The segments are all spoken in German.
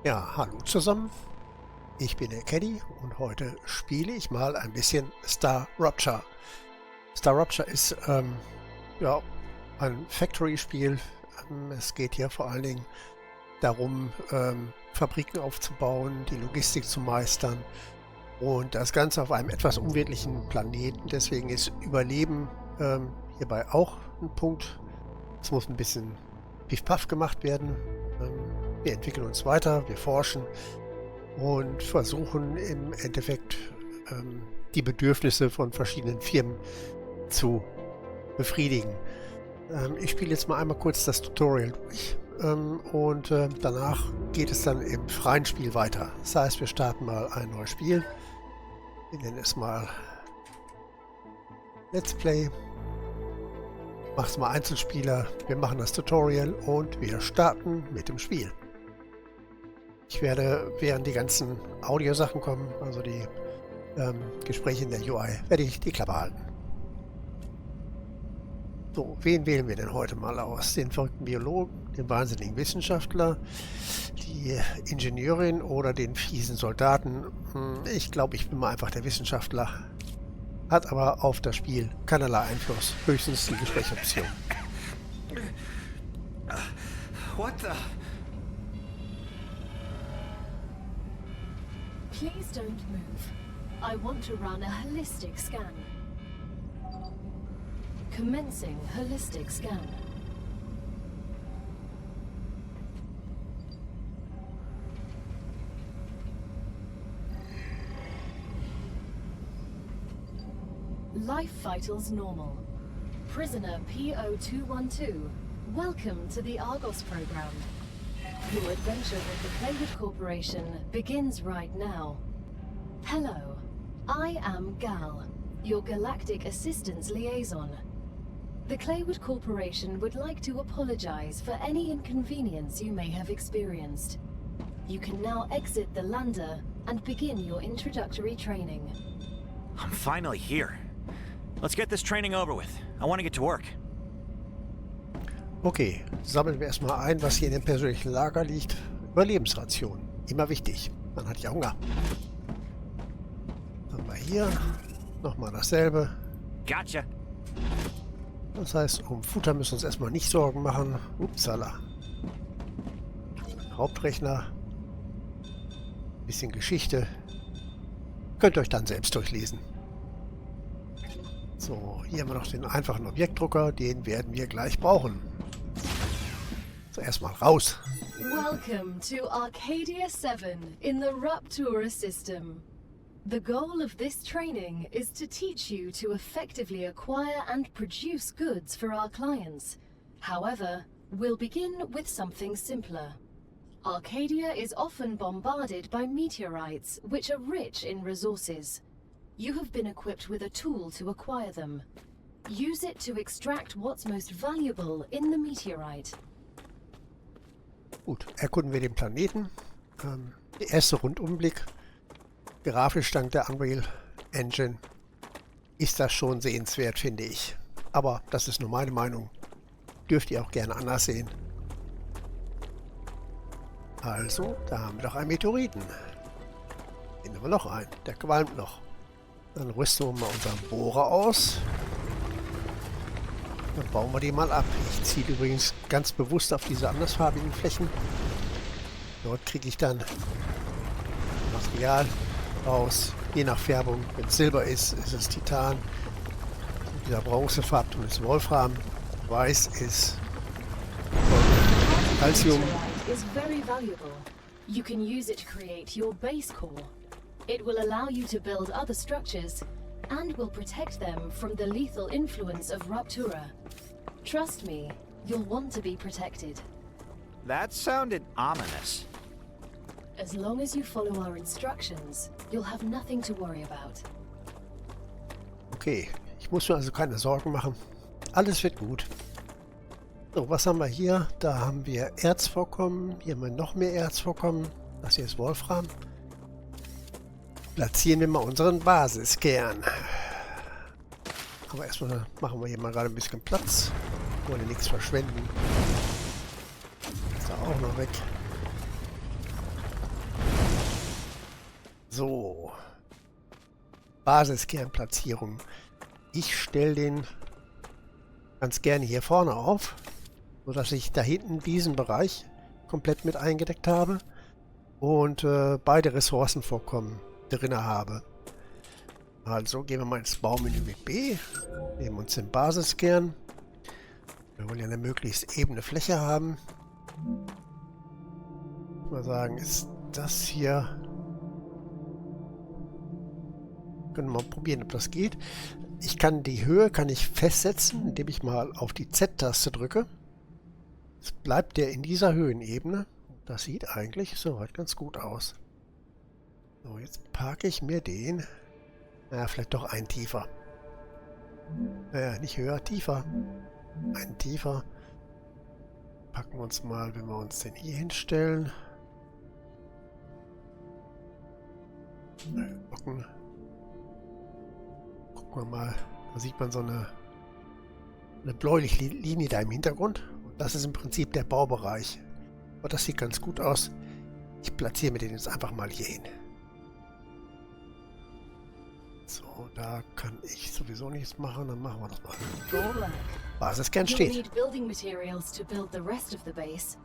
Ja, hallo zusammen. Ich bin der Caddy und heute spiele ich mal ein bisschen Star Rupture. Star Rupture ist ja, ein Factory-Spiel. Es geht hier vor allen Dingen darum, Fabriken aufzubauen, die Logistik zu meistern und das Ganze auf einem etwas unwirtlichen Planeten. Deswegen ist Überleben hierbei auch ein Punkt. Es muss ein bisschen piff-paff gemacht werden. Wir entwickeln uns weiter, wir forschen und versuchen im Endeffekt die Bedürfnisse von verschiedenen Firmen zu befriedigen. Ich spiele jetzt mal einmal kurz das Tutorial durch und danach geht es dann im freien Spiel weiter. Das heißt, wir starten mal ein neues Spiel. Wir nennen es mal Let's Play. Mach's mal Einzelspieler. Wir machen das Tutorial und wir starten mit dem Spiel. Ich werde, während die ganzen Audiosachen kommen, also die Gespräche in der UI, werde ich die Klappe halten. So, wen wählen wir denn heute mal aus? Den verrückten Biologen, den wahnsinnigen Wissenschaftler, die Ingenieurin oder den fiesen Soldaten? Ich glaube, ich bin mal einfach der Wissenschaftler. Hat aber auf das Spiel keinerlei Einfluss. Höchstens die Gesprächsoption. What the? Please don't move. I want to run a holistic scan. Commencing holistic scan. Life vitals normal. Prisoner PO212, welcome to the Argos program. Your adventure with the Claywood Corporation begins right now. Hello, I am Gal, your Galactic Assistance Liaison. The Claywood Corporation would like to apologize for any inconvenience you may have experienced. You can now exit the lander and begin your introductory training. I'm finally here. Let's get this training over with. I want to get to work. Okay, sammeln wir erstmal ein, was hier in dem persönlichen Lager liegt. Überlebensration. Immer wichtig. Man hat ja Hunger. Haben wir hier nochmal dasselbe. Gotcha. Das heißt, um Futter müssen wir uns erstmal nicht Sorgen machen. Upsala. Hauptrechner. Bisschen Geschichte. Könnt ihr euch dann selbst durchlesen. So, hier haben wir noch den einfachen Objektdrucker. Den werden wir gleich brauchen. So, erstmal raus. Welcome to Arcadia 7 in the Ruptura system. The goal of this training is to teach you to effectively acquire and produce goods for our clients. However, we'll begin with something simpler. Arcadia is often bombarded by meteorites, which are rich in resources. You have been equipped with a tool to acquire them. Use it to extract what's most valuable in the meteorite. Gut, erkunden wir den Planeten. Der erste Rundumblick. Grafisch dank der Unreal Engine ist das schon sehenswert, finde ich. Aber das ist nur meine Meinung. Dürft ihr auch gerne anders sehen. Also, da haben wir doch einen Meteoriten. Nehmen wir noch einen. Der qualmt noch. Dann rüsten wir mal unseren Bohrer aus. Dann bauen wir die mal ab. Ich ziehe übrigens ganz bewusst auf diese andersfarbigen Flächen. Dort kriege ich dann Material raus. Je nach Färbung. Wenn es Silber ist, ist es Titan. Dieser Bronzefarbton ist Wolfram. Weiß ist Calcium. Is very valuable. You can use it to create your base core. It will allow you to build other structures and will protect them from the lethal influence of Ruptura. Trust me, you'll want to be protected. That sounded ominous. As long as you follow our instructions, you'll have nothing to worry about. Okay, ich muss mir also keine Sorgen machen. Alles wird gut. So, was haben wir hier? Da haben wir Erzvorkommen. Hier haben wir noch mehr Erzvorkommen. Das hier ist Wolfram. Platzieren wir mal unseren Basiskern. Aber erstmal machen wir hier mal gerade ein bisschen Platz. Wollen nichts verschwenden. Ist da auch noch weg. So. Basiskernplatzierung. Ich stelle den ganz gerne hier vorne auf, sodass ich da hinten diesen Bereich komplett mit eingedeckt habe und beide Ressourcenvorkommen drin habe. Also gehen wir mal ins Baumenü mit B, nehmen uns den Basiskern. Wir wollen ja eine möglichst ebene Fläche haben. Mal sagen, ist das hier... Können wir mal probieren, ob das geht. Ich kann die Höhe festsetzen, indem ich mal auf die Z-Taste drücke. Jetzt bleibt der in dieser Höhenebene. Das sieht eigentlich soweit ganz gut aus. So, jetzt parke ich mir den. Naja, vielleicht doch einen tiefer. Naja, nicht höher, tiefer. Einen tiefer. Packen wir uns mal, wenn wir uns den hier hinstellen. Gucken wir mal. Da sieht man so eine bläuliche Linie da im Hintergrund. Und das ist im Prinzip der Baubereich. Aber das sieht ganz gut aus. Ich platziere mir den jetzt einfach mal hier hin. So, da kann ich sowieso nichts machen. Dann machen wir das mal. So. Basiskern steht. You'll need building materials to build the rest of the base.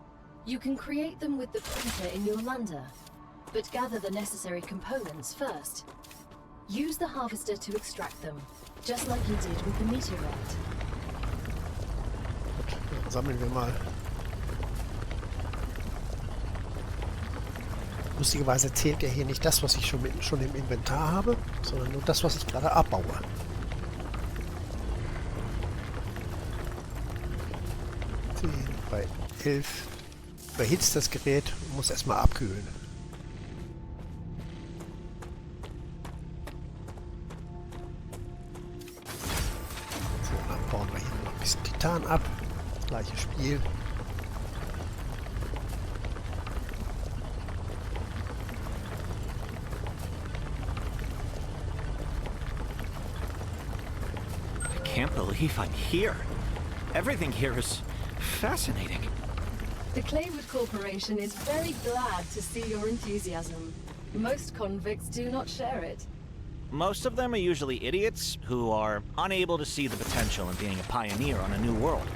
You can create them with the printer in your lander, but gather the necessary components first. Use the harvester to extract them, just like you did with the meteorite. Gut, dann sammeln wir mal. Lustigerweise zählt ja hier nicht das, was ich schon im Inventar habe, sondern nur das, was ich gerade abbaue. 10 bei 11. Überhitzt das Gerät und muss erstmal abkühlen. So, dann bauen wir hier noch ein bisschen Titan ab. Das gleiche Spiel. I can't believe I'm here. Everything here is fascinating. The Claywood Corporation is very glad to see your enthusiasm. Most convicts do not share it. Most of them are usually idiots who are unable to see the potential in being a pioneer on a new world.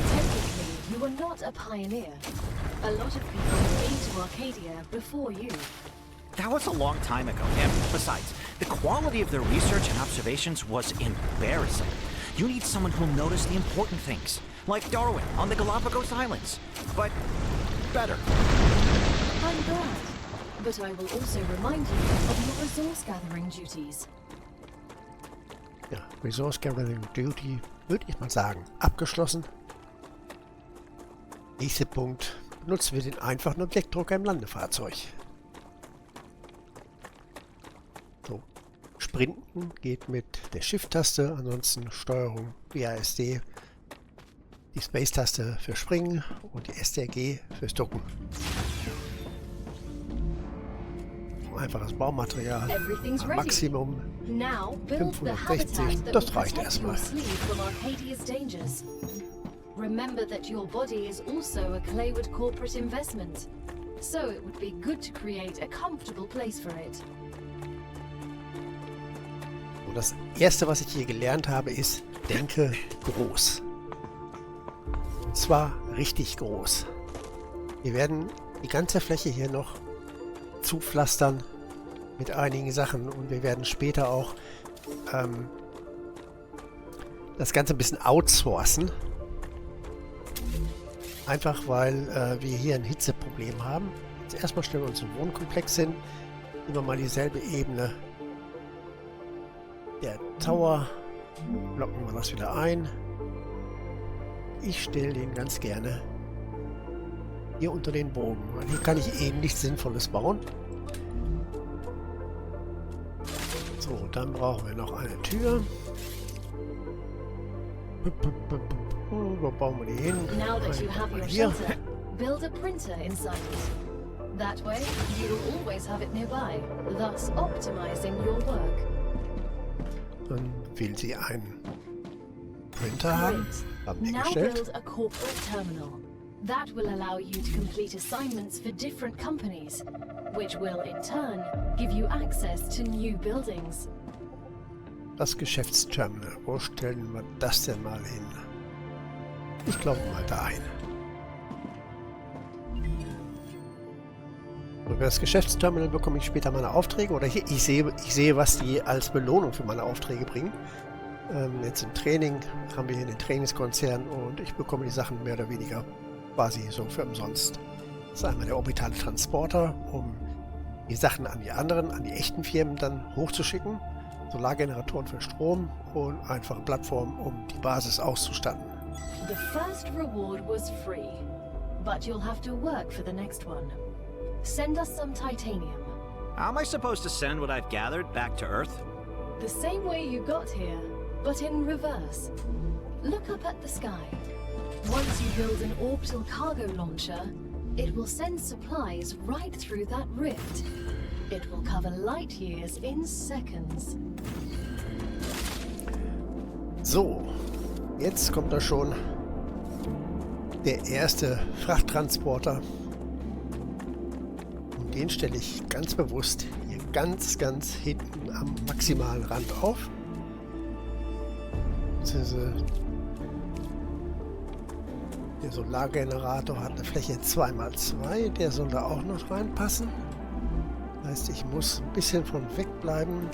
Technically, you were not a pioneer. A lot of people came to Arcadia before you. That was a long time ago, and besides, the quality of their research and observations was embarrassing. You need someone who'll notice the important things, like Darwin on the Galapagos Islands, but better. I'm glad, but I will also remind you of your resource gathering duties. Ja, Resource Gathering Duty, würde ich mal sagen, abgeschlossen. Nächster Punkt. Benutzen wir den einfachen Objektdrucker im Landefahrzeug. So. Sprinten geht mit der Shift-Taste, ansonsten Steuerung WASD, die Space-Taste für Springen und die STRG fürs Ducken. Einfaches Baumaterial, Maximum 560, das reicht erstmal. Remember that your body is also a Claywood corporate investment, so it would be good to create a comfortable place for it. Und das erste, was ich hier gelernt habe, ist, denke groß. Und zwar richtig groß. Wir werden die ganze Fläche hier noch zupflastern mit einigen Sachen und wir werden später auch das Ganze ein bisschen outsourcen. Einfach weil wir hier ein Hitzeproblem haben. Jetzt erstmal stellen wir uns einen Wohnkomplex hin. Nehmen wir mal dieselbe Ebene. Der Tower. Blocken wir das wieder ein. Ich stelle den ganz gerne hier unter den Bogen. Weil hier kann ich eben nichts Sinnvolles bauen. So, dann brauchen wir noch eine Tür. Wo bauen wir die hin? Now that you have your shelter, build a printer inside it. That way, you will always have it nearby, thus optimizing your work. Dann will sie einen Printer haben. Haben wir Now gestellt. build a corporate terminal. That will allow you to complete assignments for different companies. which will in turn give you access to new buildings. Das Geschäftsterminal. Wo stellen wir das denn mal hin? Ich glaube mal dahin. Über das Geschäftsterminal bekomme ich später meine Aufträge. Oder ich sehe, was die als Belohnung für meine Aufträge bringen. Jetzt im Training haben wir hier den Trainingskonzern und ich bekomme die Sachen mehr oder weniger quasi so für umsonst. Das ist einmal der orbitale Transporter, um die Sachen an die echten Firmen dann hochzuschicken. Solargeneratoren für Strom und einfache Plattformen, um die Basis auszustatten. The first reward was free, but you'll have to work for the next one. Send us some titanium. How am I supposed to send what I've gathered back to Earth? The same way you got here, but in reverse. Look up at the sky. Once you build an orbital cargo launcher, it will send supplies right through that rift. It will cover light years in seconds. So, jetzt kommt da schon der erste Frachttransporter. Und den stelle ich ganz bewusst hier ganz hinten am maximalen Rand auf. Der Solargenerator hat eine Fläche 2×2, der soll da auch noch reinpassen. Das heißt, ich muss ein bisschen von weg bleiben.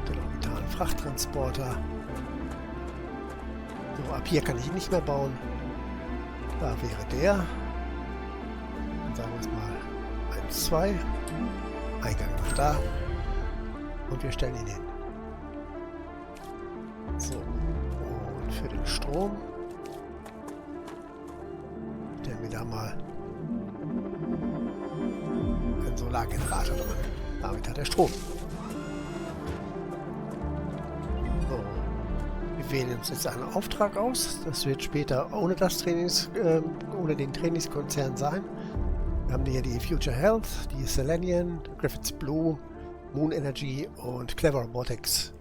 Den orbitalen Frachttransporter. So, ab hier kann ich ihn nicht mehr bauen. Da wäre der. Dann sagen wir es mal 1, 2. Eingang noch da. Und wir stellen ihn hin. So. Und für den Strom stellen wir da mal einen Solargenerator drin. Damit hat er Strom. So. Wir wählen uns jetzt einen Auftrag aus. Das wird später ohne den Trainingskonzern sein. Wir haben hier die Future Health, die Selenium, Griffiths Blue, Moon Energy und Clever Robotics.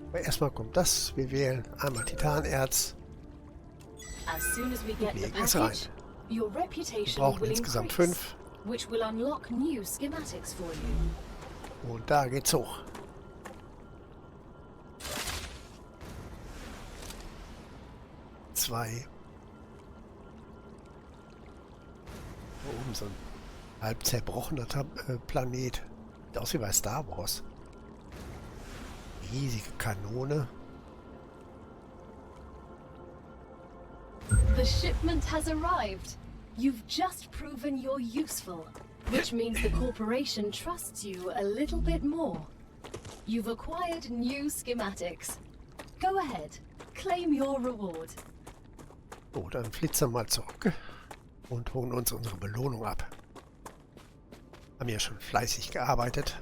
Aber erstmal kommt das. Wir wählen einmal Titanerz. As soon as we get the Legen es rein. package, your Wir reputation brauchen will insgesamt increase, 5. which will unlock new schematics for you. Und da geht's hoch. Zwei. Da oben so ein halb zerbrochener Planet. Sieht aus wie bei Star Wars. Riesige Kanone. The shipment has arrived. You've just proven you're useful, which means the corporation trusts you a little bit more. You've acquired new schematics. Go ahead, claim your reward. So, dann flitzen wir mal zurück und holen uns unsere Belohnung ab. Haben ja schon fleißig gearbeitet.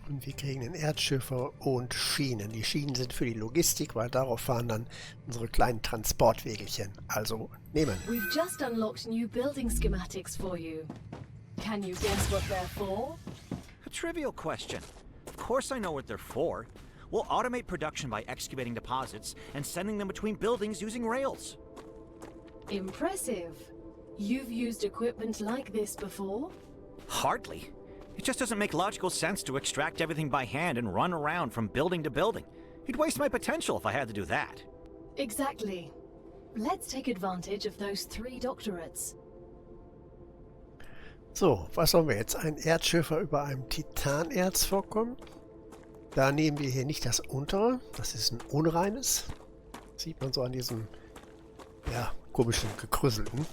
Und wir kriegen den Erdschiffer und Schienen. Die Schienen sind für die Logistik, weil darauf fahren dann unsere kleinen Transportwegelchen. Also nehmen. We've just unlocked new building schematics for you. Can you guess what they're for? A trivial question. Of course I know what they're for. We'll automate production by excavating deposits and sending them between buildings using rails. Impressive. You've used equipment like this before? Hardly. It just doesn't make logical sense to extract everything by hand and run around from building to building. You'd waste my potential if I had to do that. Exactly. Let's take advantage of those 3 doctorates. So, was sollen wir jetzt? Ein Erdschiffer über einem Titanerz vorkommen? Da nehmen wir hier nicht das untere. Das ist ein unreines. Sieht man so an diesem, ja, komischen Gekrüsselten.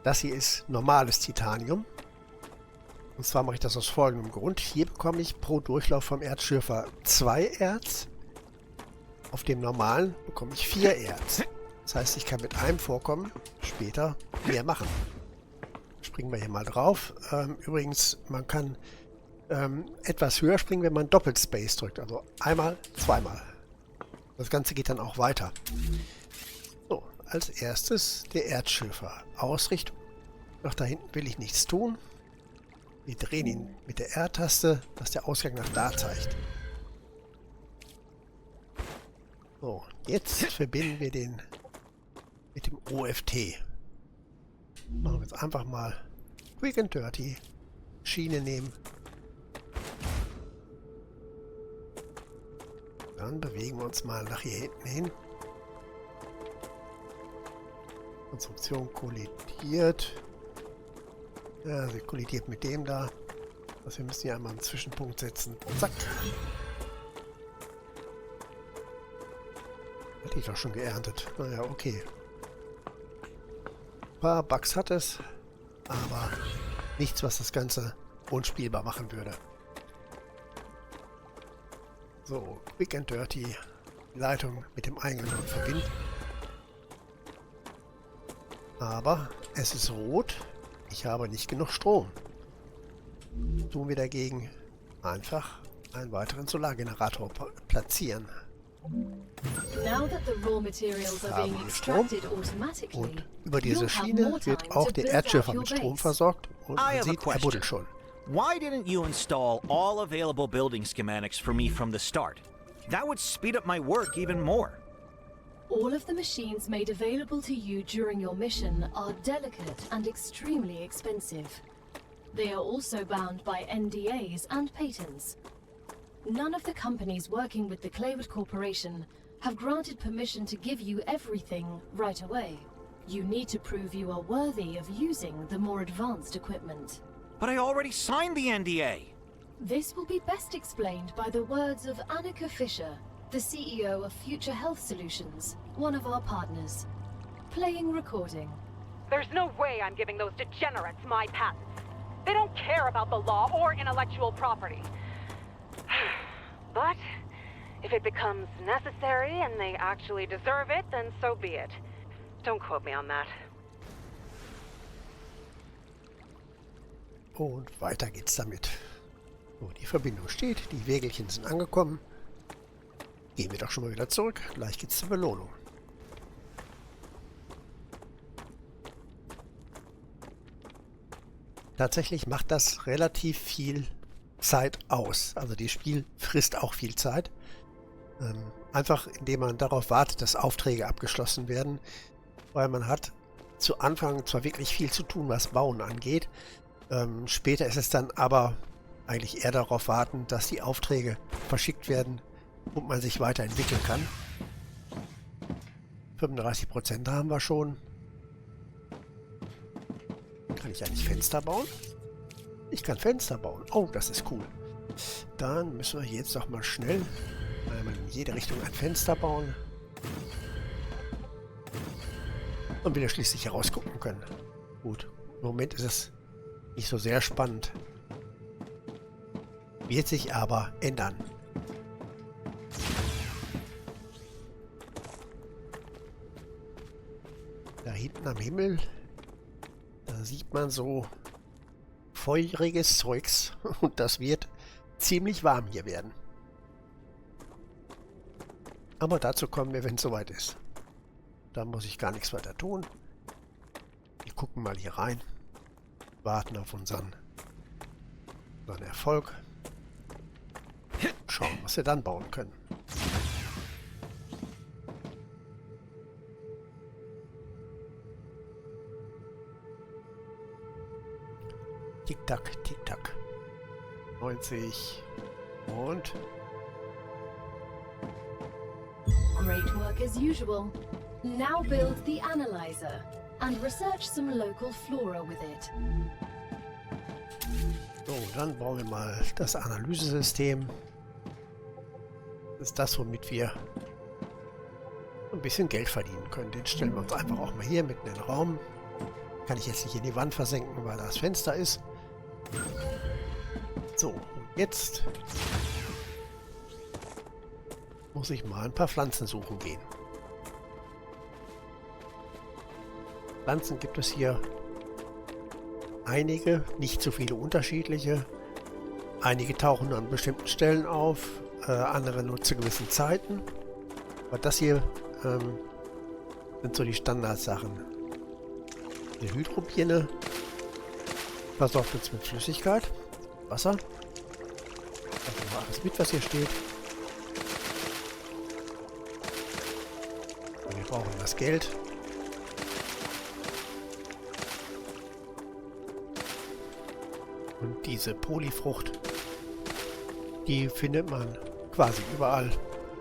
Das hier ist normales Titanium. Und zwar mache ich das aus folgendem Grund. Hier bekomme ich pro Durchlauf vom Erdschiffer 2 Erz. Auf dem normalen bekomme ich 4 Erz. Das heißt, ich kann mit einem Vorkommen später mehr machen. Springen wir hier mal drauf. Übrigens, man kann etwas höher springen, wenn man Doppelspace drückt. Also einmal, zweimal. Das Ganze geht dann auch weiter. So, als erstes der Erdschiffer. Ausrichtung. Noch da hinten will ich nichts tun. Wir drehen ihn mit der R-Taste, dass der Ausgang nach da zeigt. So, jetzt verbinden wir den mit dem OFT. Machen wir jetzt einfach mal Quick and Dirty. Schiene nehmen. Dann bewegen wir uns mal nach hier hinten hin. Konstruktion kollidiert. Ja, sie kollidiert mit dem da. Also wir müssen hier einmal einen Zwischenpunkt setzen. Zack. Hätte ich doch schon geerntet. Naja, okay. Ein paar Bugs hat es, aber nichts, was das Ganze unspielbar machen würde. So, Quick and Dirty. Die Leitung mit dem Eingang verbinden. Aber es ist rot. Ich habe nicht genug Strom. Tun wir dagegen einfach einen weiteren Solargenerator platzieren. Now that the raw materials are being extracted automatically, und über diese Schiene wird auch der Erdschiffer mit Strom versorgt und man sieht, er buddelt schon. Why didn't you install all available building schematics for me from the start? That would speed up my work even more. All of the machines made available to you during your mission are delicate and extremely expensive. They are also bound by NDAs and patents. None of the companies working with the Claywood Corporation have granted permission to give you everything right away. You need to prove you are worthy of using the more advanced equipment. But I already signed the NDA. This will be best explained by the words of Annika Fisher, the CEO of Future Health Solutions, one of our partners. Playing recording. There's no way I'm giving those degenerates my patents. They don't care about the law or intellectual property. But if it becomes necessary and they actually deserve it, then so be it. Don't quote me on that. Und weiter geht's damit. So, die Verbindung steht, die Wägelchen sind angekommen. Gehen wir doch schon mal wieder zurück. Gleich geht's zur Belohnung. Tatsächlich macht das relativ viel Zeit aus. Also das Spiel frisst auch viel Zeit. Einfach indem man darauf wartet, dass Aufträge abgeschlossen werden. Weil man hat zu Anfang zwar wirklich viel zu tun, was Bauen angeht. Später ist es dann aber eigentlich eher darauf warten, dass die Aufträge verschickt werden und man sich weiterentwickeln kann. 35% haben wir schon. Kann ich eigentlich Fenster bauen? Ich kann Fenster bauen. Oh, das ist cool. Dann müssen wir jetzt doch mal schnell einmal in jede Richtung ein Fenster bauen. Und wieder schließlich herausgucken können. Gut, im Moment ist es nicht so sehr spannend. Wird sich aber ändern. Da hinten am Himmel, da sieht man so feuriges Zeugs und das wird ziemlich warm hier werden. Aber dazu kommen wir, wenn es soweit ist. Da muss ich gar nichts weiter tun. Wir gucken mal hier rein. Warten auf unseren Erfolg. Schauen, was wir dann bauen können. Tick-Tack, Tick-Tack. 90 und... Great work as usual. Now build the analyzer and research some local flora with it. So, dann bauen wir mal das Analysesystem. Das ist das, womit wir ein bisschen Geld verdienen können. Den stellen wir uns einfach auch mal hier mitten in den Raum. Kann ich jetzt nicht in die Wand versenken, weil da das Fenster ist. So, und jetzt muss ich mal ein paar Pflanzen suchen gehen. Pflanzen gibt es hier einige, nicht so viele unterschiedliche. Einige tauchen an bestimmten Stellen auf, andere nur zu gewissen Zeiten. Aber das hier sind so die Standardsachen. Die Hydropine versorgt uns mit Flüssigkeit, Wasser. Also alles mit, was hier steht. brauchen das Geld. Und diese Polyfrucht, die findet man quasi überall.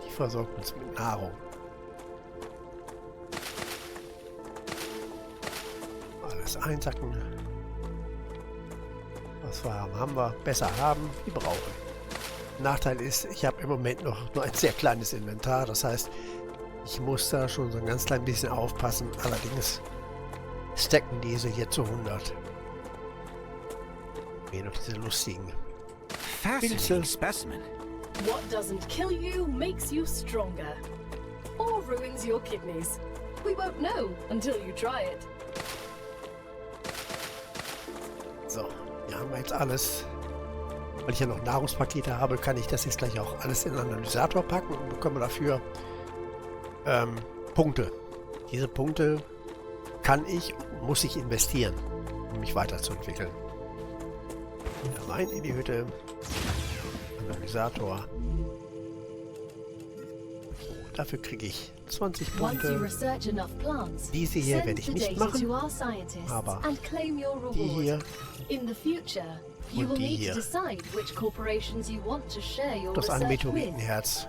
Die versorgt uns mit Nahrung. Alles einsacken. Was wir haben wir besser haben, wie brauchen. Nachteil ist, ich habe im Moment noch nur ein sehr kleines Inventar. Das heißt, ich muss da schon so ein ganz klein bisschen aufpassen. Allerdings stacken diese hier zu 100. Hier noch diese lustigen Fascinating specimen. What doesn't kill you makes you stronger. Or ruins your kidneys. We won't know until you try it. So, hier haben wir jetzt alles. Weil ich ja noch Nahrungspakete habe, kann ich das jetzt gleich auch alles in den Analysator packen und bekomme dafür Punkte. Diese Punkte kann ich und muss ich investieren, um mich weiterzuentwickeln. Ja, rein in die Hütte. Analysator. So, dafür kriege ich 20 Punkte. Diese hier werde ich nicht machen, aber die hier und die hier. Das ein Meteoritenherz.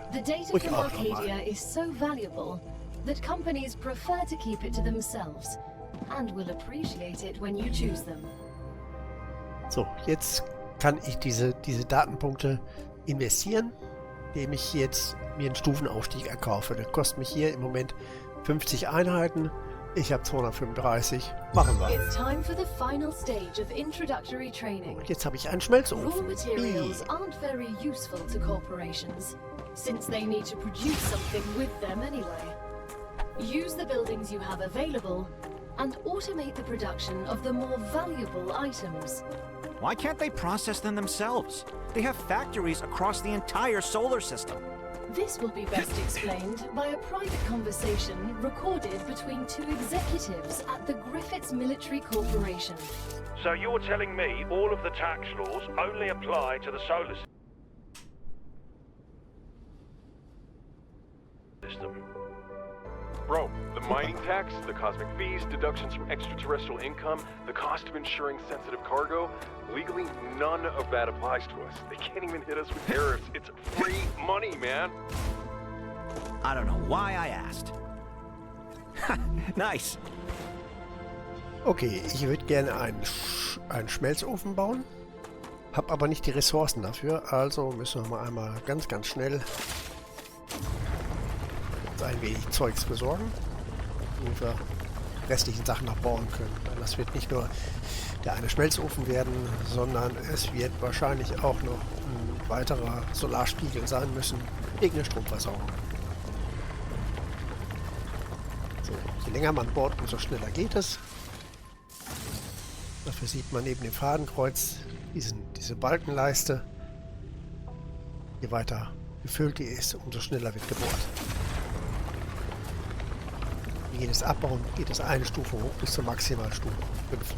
Ruhig auch nochmal. That companies prefer to keep it to themselves and will appreciate it when you choose them. So, jetzt kann ich diese Datenpunkte investieren, indem ich jetzt mir einen Stufenaufstieg erkaufe. Das kostet mich hier im Moment 50 Einheiten. Ich habe 235. Machen wir. It's time for the final stage of introductory training. Und jetzt habe ich einen Raw Schmelzofen. materials aren't very useful to corporations, since they need to produce something with them anyway. Use the buildings you have available and automate the production of the more valuable items. Why can't they process them themselves? They have factories across the entire solar system. This will be best explained by a private conversation recorded between two executives at the Griffiths Military Corporation. So you're telling me all of the tax laws only apply to the solar system? Bro, the mining tax, the cosmic fees, deductions from extraterrestrial income, the cost of insuring sensitive cargo, legally none of that applies to us. They can't even hit us with tariffs. It's free money, man. I don't know why I asked. Nice. Okay, ich würde gerne einen Schmelzofen bauen. Hab aber nicht die Ressourcen dafür. Also müssen wir mal einmal ganz, ganz schnell ein wenig Zeugs besorgen, damit wir restlichen Sachen noch bauen können. Das wird nicht nur der eine Schmelzofen werden, sondern es wird wahrscheinlich auch noch ein weiterer Solarspiegel sein müssen, wegen der Stromversorgung. So, je länger man bohrt, umso schneller geht es. Dafür sieht man neben dem Fadenkreuz diese Balkenleiste. Je weiter gefüllt die ist, umso schneller wird gebohrt. Jedes Abbauen geht es eine Stufe hoch bis zur Maximalstufe 5.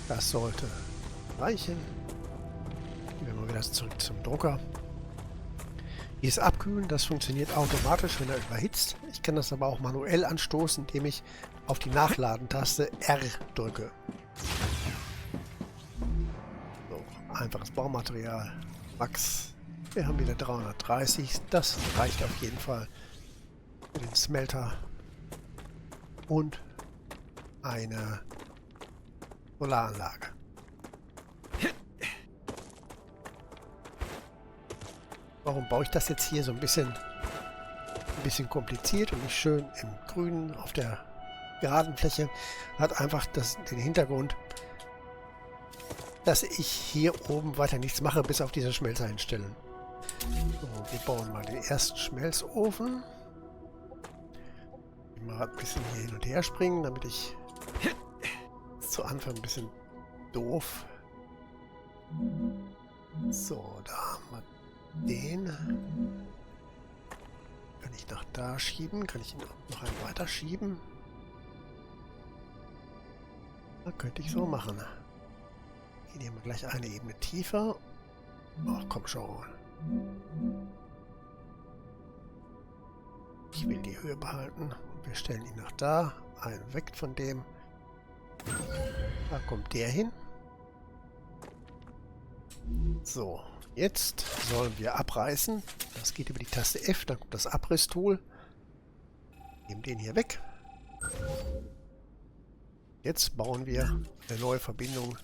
Das sollte reichen. Gehen wir mal wieder zurück zum Drucker. Dieses Abkühlen, das funktioniert automatisch, wenn er überhitzt. Ich kann das aber auch manuell anstoßen, indem ich auf die Nachladentaste R drücke. So, einfaches Baumaterial. Max. Wir haben wieder 330. Das reicht auf jeden Fall für den Smelter. Und eine Solaranlage. Warum baue ich das jetzt hier so ein bisschen kompliziert und nicht schön im Grünen auf der geraden Fläche? Hat einfach den Hintergrund, dass ich hier oben weiter nichts mache, bis auf diese Schmelzer hinstellen. So, wir bauen mal den ersten Schmelzofen. Mal ein bisschen hier hin und her springen, damit ich zu Anfang ein bisschen doof. So, da haben wir den. Kann ich nach da schieben? Kann ich ihn noch einen weiter schieben? Da könnte ich so machen. Hier nehmen wir gleich eine Ebene tiefer. Ach, komm schon. Ich will die Höhe behalten. Wir stellen ihn nach da. Einen weg von dem. Da kommt der hin. So, jetzt sollen wir abreißen. Das geht über die Taste F, dann kommt das Abrisstool. Nehmen den hier weg. Jetzt bauen wir eine neue Verbindung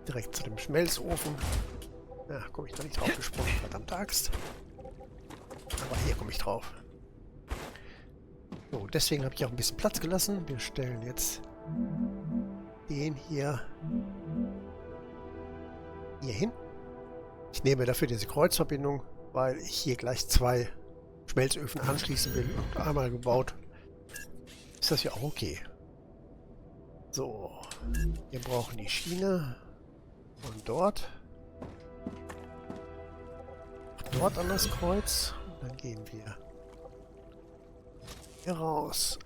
direkt zu dem Schmelzofen. Ja, komme ich da nicht drauf gesprungen, verdammte Axt. Aber hier komme ich drauf. So, deswegen habe ich auch ein bisschen Platz gelassen. Wir stellen jetzt den hier hin. Ich nehme dafür diese Kreuzverbindung, weil ich hier gleich 2 Schmelzöfen anschließen will und einmal gebaut. Ist das ja auch okay. So, wir brauchen die Schiene und dort an das Kreuz. Und dann gehen wir hier raus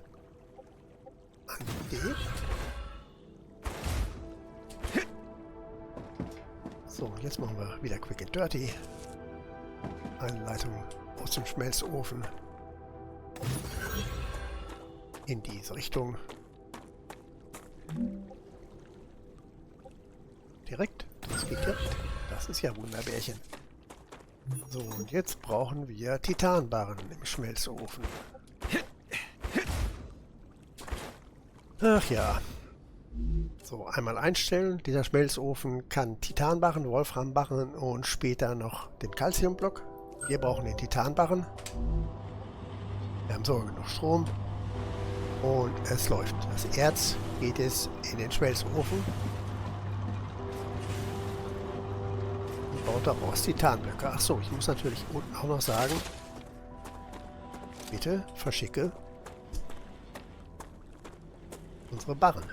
an den. So, jetzt machen wir wieder Quick and Dirty. Eine Leitung aus dem Schmelzofen in diese Richtung. Direkt. Das geht direkt. Das ist ja Wunderbärchen. So, und jetzt brauchen wir Titanbarren im Schmelzofen. Ach ja. So, einmal einstellen. Dieser Schmelzofen kann Titanbarren, Wolframbarren und später noch den Calciumblock. Wir brauchen den Titanbarren. Wir haben sogar genug Strom. Und es läuft. Das Erz geht es in den Schmelzofen. Und baut daraus Titanblöcke. Achso, ich muss natürlich unten auch noch sagen, bitte verschicke unsere Barren.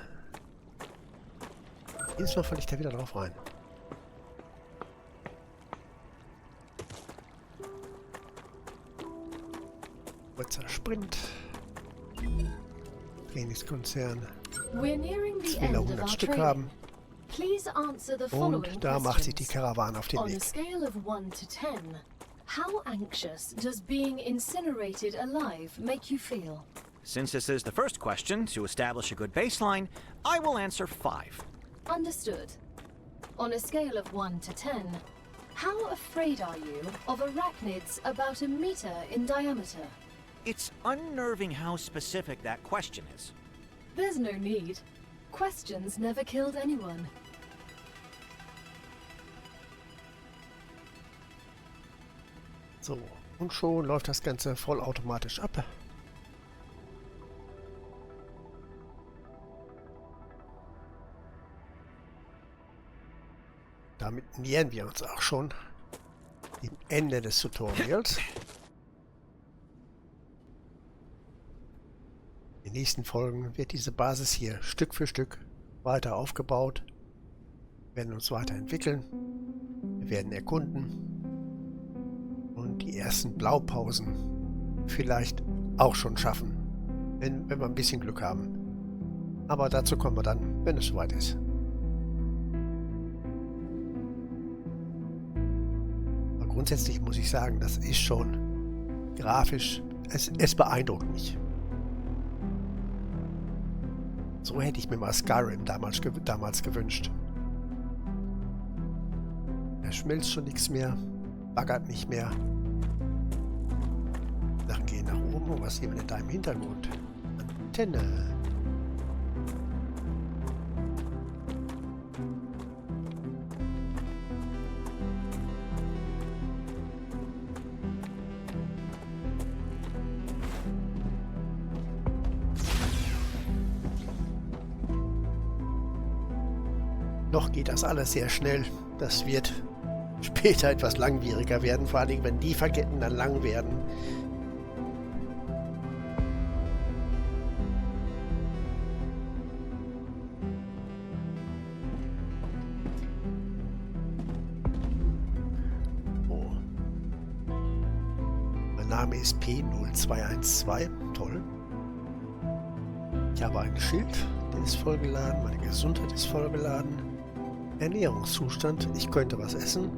Jedes Mal falle ich da wieder drauf rein. Kurzer Sprint. Trainingskonzern. We're nearing Ich the will da end of 100 our Stück training. haben. Please answer the following Und da macht sich die questions. Karawane auf den On a Weg. scale of 1 to 10, how anxious does being incinerated alive make you feel? Since this is the first question, to establish a good baseline, I will answer 5. Understood. On a scale of 1 to 10, how afraid are you of arachnids about a meter in diameter? It's unnerving how specific that question is. There's no need. Questions never killed anyone. So, und schon läuft das Ganze vollautomatisch ab. Damit nähern wir uns auch schon dem Ende des Tutorials. In den nächsten Folgen wird diese Basis hier Stück für Stück weiter aufgebaut. Wir werden uns weiterentwickeln. Wir werden erkunden. Und die ersten Blaupausen vielleicht auch schon schaffen. Wenn wir ein bisschen Glück haben. Aber dazu kommen wir dann, wenn es soweit ist. Aber grundsätzlich muss ich sagen, das ist schon grafisch, es beeindruckt mich. So hätte ich mir mal Skyrim damals gewünscht. Da schmilzt schon nichts mehr, baggert nicht mehr. Sachen gehen nach oben. Und was sehen wir denn da im Hintergrund? Antenne. Noch geht das alles sehr schnell. Das wird später etwas langwieriger werden, vor allem wenn Lieferketten dann lang werden. Oh. Name ist P0212. Toll. Ich habe ein Schild, der ist vollgeladen. Meine Gesundheit ist vollgeladen. Ernährungszustand, ich könnte was essen.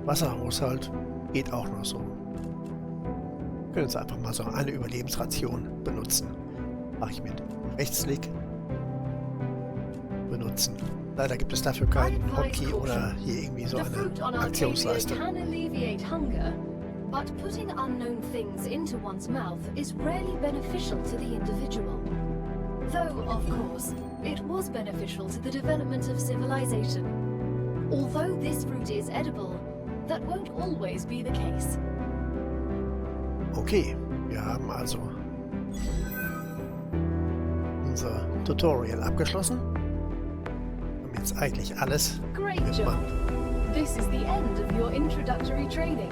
Wasserhaushalt geht auch noch so. Wir können jetzt einfach mal so eine Überlebensration benutzen. Mache ich mit Rechtsklick. Benutzen. Leider gibt es dafür keinen Hotkey oder hier irgendwie so eine Aktionsleiste. But putting unknown things into one's mouth is rarely beneficial to the individual. Though, of course, it was beneficial to the development of civilization. Although this fruit is edible, that won't always be the case. Okay, wir haben also unser Tutorial abgeschlossen. Und jetzt eigentlich alles. Great job. This is the end of your introductory training.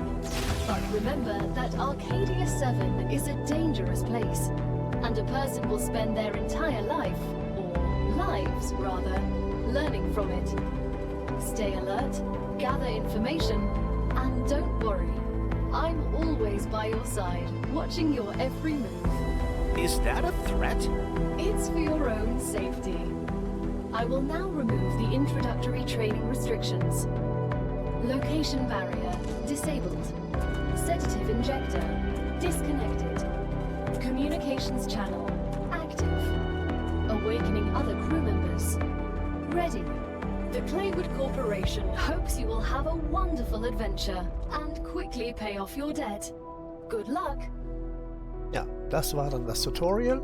But remember that Arcadia 7 is a dangerous place, and a person will spend their entire life, or lives rather, learning from it. Stay alert, gather information, and don't worry. I'm always by your side, watching your every move. Is that a threat? It's for your own safety. I will now remove the introductory training restrictions. Location barrier disabled. Sedative injector disconnected. Communications channel active. Awakening other crew members. Ready. The Claywood Corporation hopes you will have a wonderful adventure and quickly pay off your debt. Good luck! Ja, das war dann das Tutorial.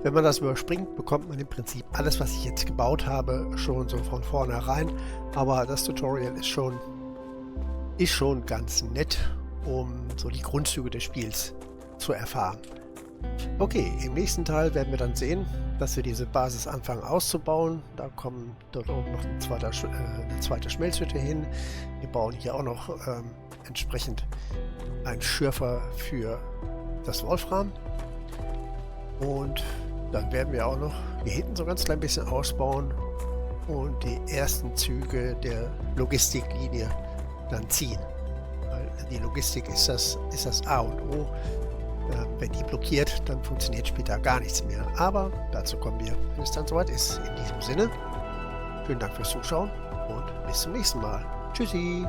Wenn man das überspringt, bekommt man im Prinzip alles, was ich jetzt gebaut habe, schon so von vornherein. Aber das Tutorial ist schon ganz nett, um so die Grundzüge des Spiels zu erfahren. Okay, im nächsten Teil werden wir dann sehen, dass wir diese Basis anfangen auszubauen. Da kommt dort oben noch eine zweite Schmelzhütte hin. Wir bauen hier auch noch entsprechend einen Schürfer für das Wolfram. Und dann werden wir auch noch hier hinten so ganz klein bisschen ausbauen und die ersten Züge der Logistiklinie dann ziehen. Weil die Logistik ist das A und O. Wenn die blockiert, dann funktioniert später gar nichts mehr. Aber dazu kommen wir, wenn es dann soweit ist. In diesem Sinne, vielen Dank fürs Zuschauen und bis zum nächsten Mal. Tschüssi!